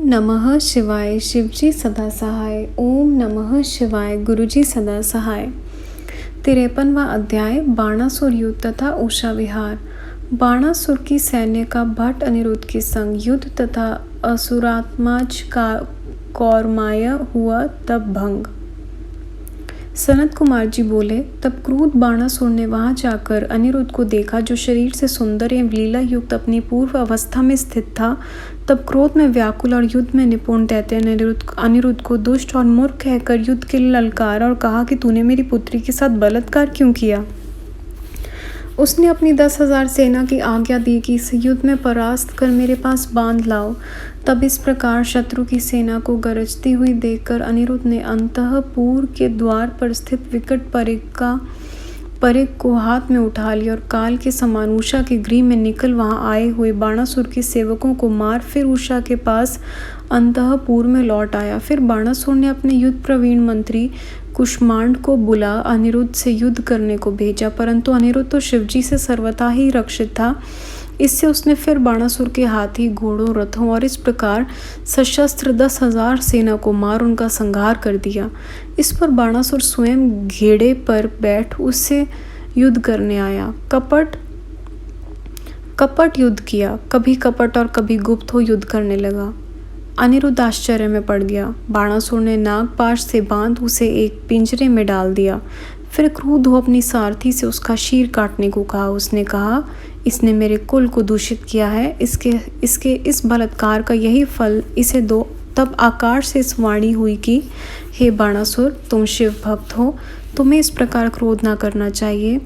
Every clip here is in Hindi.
नमः शिवाय शिवजी सदा सहाय। ओम नमः शिवाय गुरुजी सदा सहाय। 53वां अध्याय बाणासुर युद्ध तथा उषा विहार। बाणासुर की सैन्य का भट्ट अनिरुद्ध के संग युद्ध तथा असुरात्माज का कौरमाय हुआ तब भंग। सनत कुमार जी बोले, तब क्रूर बाणासुर ने वहां जाकर अनिरुद्ध को देखा, जो शरीर से सुंदर एवं लीला युक्त अपनी पूर्व अवस्था में स्थित था। तब क्रोध में व्याकुल और युद्ध में निपुण दैत्य अनिरुद्ध को दुष्ट और मूर्ख कहकर युद्ध के लिए ललकारा और कहा कि तूने मेरी पुत्री के साथ बलात्कार क्यों किया। उसने अपनी 10,000 सेना की आज्ञा दी कि इस युद्ध में परास्त कर मेरे पास बांध लाओ। तब इस प्रकार शत्रु की सेना को गरजती हुई देखकर अनिरुद्ध ने अंतःपुर के द्वार पर स्थित विकट परिग को हाथ में उठा लिया और काल के समान उषा के गृह में निकल वहां आए हुए बाणासुर के सेवकों को मार फिर उषा के पास अंतःपुर में लौट आया। फिर बाणासुर ने अपने युद्ध प्रवीण मंत्री कुष्मांड को बुला अनिरुद्ध से युद्ध करने को भेजा, परंतु अनिरुद्ध तो शिवजी से सर्वथा ही रक्षित था। इससे उसने फिर बाणासुर के हाथी घोड़ों रथों और इस प्रकार सशस्त्र 10,000 सेना को मार उनका संहार कर दिया। इस पर बाणासुर स्वयं घोड़े पर बैठ उससे युद्ध करने आया। कपट युद्ध किया, कभी कपट और कभी गुप्त हो युद्ध करने लगा। अनिरुद्ध आश्चर्य में पड़ गया। बाणासुर ने नागपाश से बांध उसे एक पिंजरे में डाल दिया। फिर क्रुद्ध हो अपनी सारथी से उसका शीर काटने को कहा। उसने कहा, इसने मेरे कुल को दूषित किया है, इसके इस बलात्कार का यही फल इसे दो। तब आकाश से इस वाणी हुई कि हे बाणासुर, तुम शिव भक्त हो, तुम्हें इस प्रकार क्रोध ना करना चाहिए।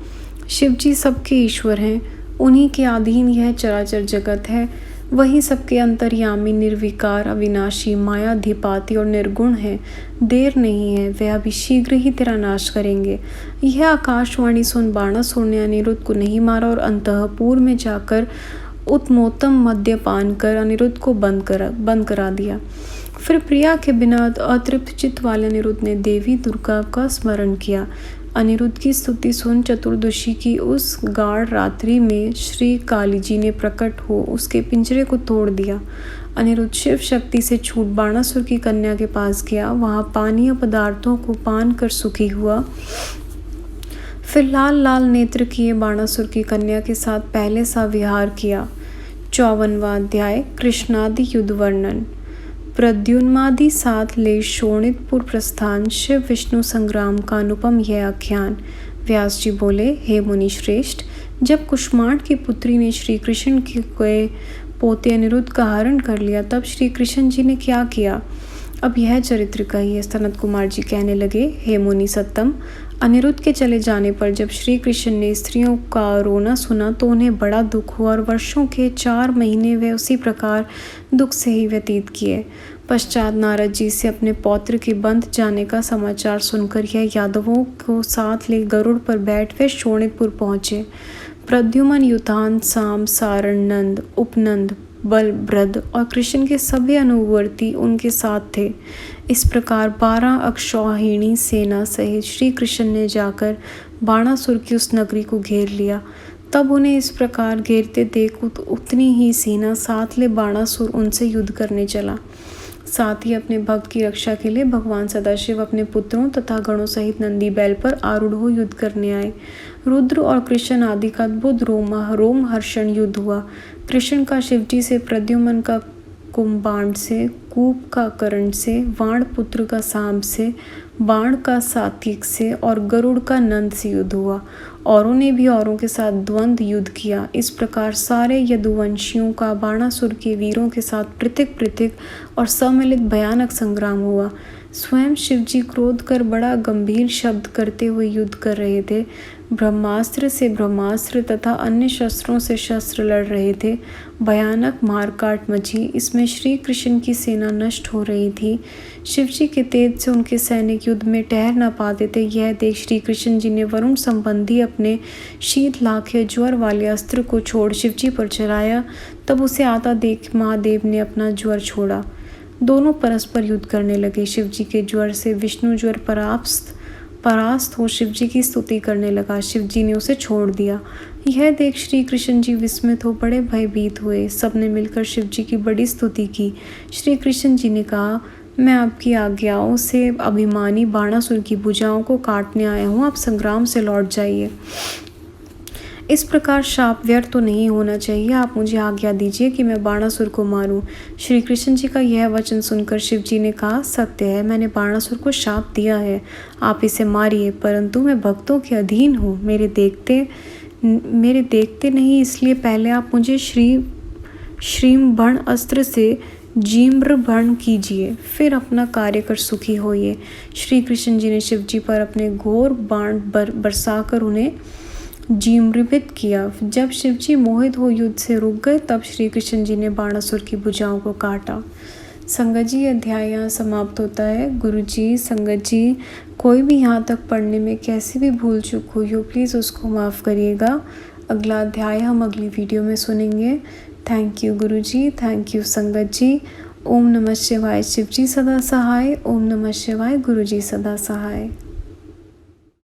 शिवजी सबके ईश्वर हैं, उन्हीं के अधीन यह चराचर जगत है। वही सबके अंतर्यामी, निर्विकार, अविनाशी, मायाधिपाती और निर्गुण है। देर नहीं है, वे अभी शीघ्र ही तेरा नाश करेंगे। यह आकाशवाणी सुन बाणासुर ने अनिरुद्ध को नहीं मारा और अंतःपुर में जाकर उत्तमोत्तम मद्यपान कर अनिरुद्ध को बंद करा दिया। फिर प्रिया के बिना अतृप्त चित्त वाले अनिरुद्ध ने देवी दुर्गा का स्मरण किया। अनिरुद्ध की स्तुति सुन चतुर्दशी की उस गाढ़ रात्रि में श्री काली जी ने प्रकट हो उसके पिंजरे को तोड़ दिया। अनिरुद्ध शिव शक्ति से छूट बाणासुर की कन्या के पास गया। वहां पानीय पदार्थों को पान कर सुखी हुआ। फिर लाल लाल नेत्र किए बाणासुर की कन्या के साथ पहले सा विहार किया। 54वां अध्याय कृष्णादि युद्ध वर्णन। प्रद्युम्नादि साथ ले शोणितपुर प्रस्थान। शिव विष्णु संग्राम का अनुपम यह आख्यान। व्यास जी बोले, हे मुनि श्रेष्ठ, जब कुष्मांड की पुत्री ने श्री कृष्ण के पोते अनिरुद्ध का हरण कर लिया, तब श्री कृष्ण जी ने क्या किया, अब यह चरित्र कहिए। सनत कुमार जी कहने लगे, हे मुनि सत्तम, अनिरुद्ध के चले जाने पर जब श्री कृष्ण ने स्त्रियों का रोना सुना तो उन्हें बड़ा दुख हुआ और वर्षों के 4 महीने वे उसी प्रकार दुख से ही व्यतीत किए। पश्चात नारद जी से अपने पौत्र के बंध जाने का समाचार सुनकर यह यादवों को साथ ले गरुड़ पर बैठ वे शोणितपुर पहुँचे। प्रद्युम्न, युतान, साम, सारण, नंद, उपनंद, बलभद्र और कृष्ण के सभी अनुवर्ती उनके साथ थे। इस प्रकार 12 अक्षौहिणी सेना सहित श्री कृष्ण ने जाकर बाणासुर की उस नगरी को घेर लिया। तब उन्हें इस प्रकार घेरते देख उतनी ही सेना साथ ले बाणासुर उनसे युद्ध करने चला। साथ ही अपने भक्त की रक्षा के लिए भगवान सदाशिव अपने पुत्रों तथा गणों सहित नंदी बैल पर आरूढ़ हो युद्ध करने आए। रुद्र और कृष्ण आदि का अद्भुत रोमहर्षण युद्ध हुआ। कृष्ण का शिवजी से, प्रद्युम्न का कुंभांड से, कूप का कर्ण से, वाण पुत्र का साम से, बाण का सात्विक से और गरुड़ का नंद से युद्ध हुआ। औरों ने भी औरों के साथ द्वंद्व युद्ध किया। इस प्रकार सारे यदुवंशियों का बाणासुर के वीरों के साथ पृथक और सम्मिलित भयानक संग्राम हुआ। स्वयं शिवजी क्रोध कर बड़ा गंभीर शब्द करते हुए युद्ध कर रहे थे। ब्रह्मास्त्र से ब्रह्मास्त्र तथा अन्य शस्त्रों से शस्त्र लड़ रहे थे। भयानक मारकाट मची। इसमें श्री कृष्ण की सेना नष्ट हो रही थी। शिवजी के तेज से उनके सैनिक युद्ध में ठहर न पाते थे। यह देख श्री कृष्ण जी ने वरुण संबंधी अपने शीतलाख्य ज्वर वाले अस्त्र को छोड़ शिवजी पर चलाया। तब उसे आता देख महादेव ने अपना ज्वर छोड़ा। दोनों परस्पर युद्ध करने लगे। शिवजी के ज्वर से विष्णु ज्वर परास्त परास्त हो शिव जी की स्तुति करने लगा। शिव जी ने उसे छोड़ दिया। यह देख श्री कृष्ण जी विस्मित हो बड़े भयभीत हुए। सबने मिलकर शिव जी की बड़ी स्तुति की। श्री कृष्ण जी ने कहा, मैं आपकी आज्ञाओं से अभिमानी बाणासुर की भुजाओं को काटने आया हूँ, आप संग्राम से लौट जाइए। इस प्रकार शाप व्यर्थ तो नहीं होना चाहिए, आप मुझे आज्ञा दीजिए कि मैं बाणासुर को मारूं। श्री कृष्ण जी का यह वचन सुनकर शिव जी ने कहा, सत्य है, मैंने बाणासुर को शाप दिया है, आप इसे मारिए, परंतु मैं भक्तों के अधीन हूँ, मेरे देखते नहीं, इसलिए पहले आप मुझे श्रीम बण अस्त्र से जीम्र बण कीजिए, फिर अपना कार्य कर सुखी होइए। श्री कृष्ण जी ने शिव जी पर अपने घोर बाण बरसाकर उन्हें जीमृत किया। जब शिव जी मोहित हो युद्ध से रुक गए, तब श्री कृष्ण जी ने बाणासुर की भुजाओं को काटा। संगत जी, अध्याय यहाँ समाप्त होता है। गुरु जी, संगत जी, कोई भी यहाँ तक पढ़ने में कैसी भी भूल चूक हुई हो, प्लीज़ उसको माफ़ करिएगा। अगला अध्याय हम अगली वीडियो में सुनेंगे। Thank you Guru ji, thank you संगत जी। ओम नमः शिवाय। शिव जी सदा सहाय। ओम नमः शिवाय। गुरु जी सदा सहाय।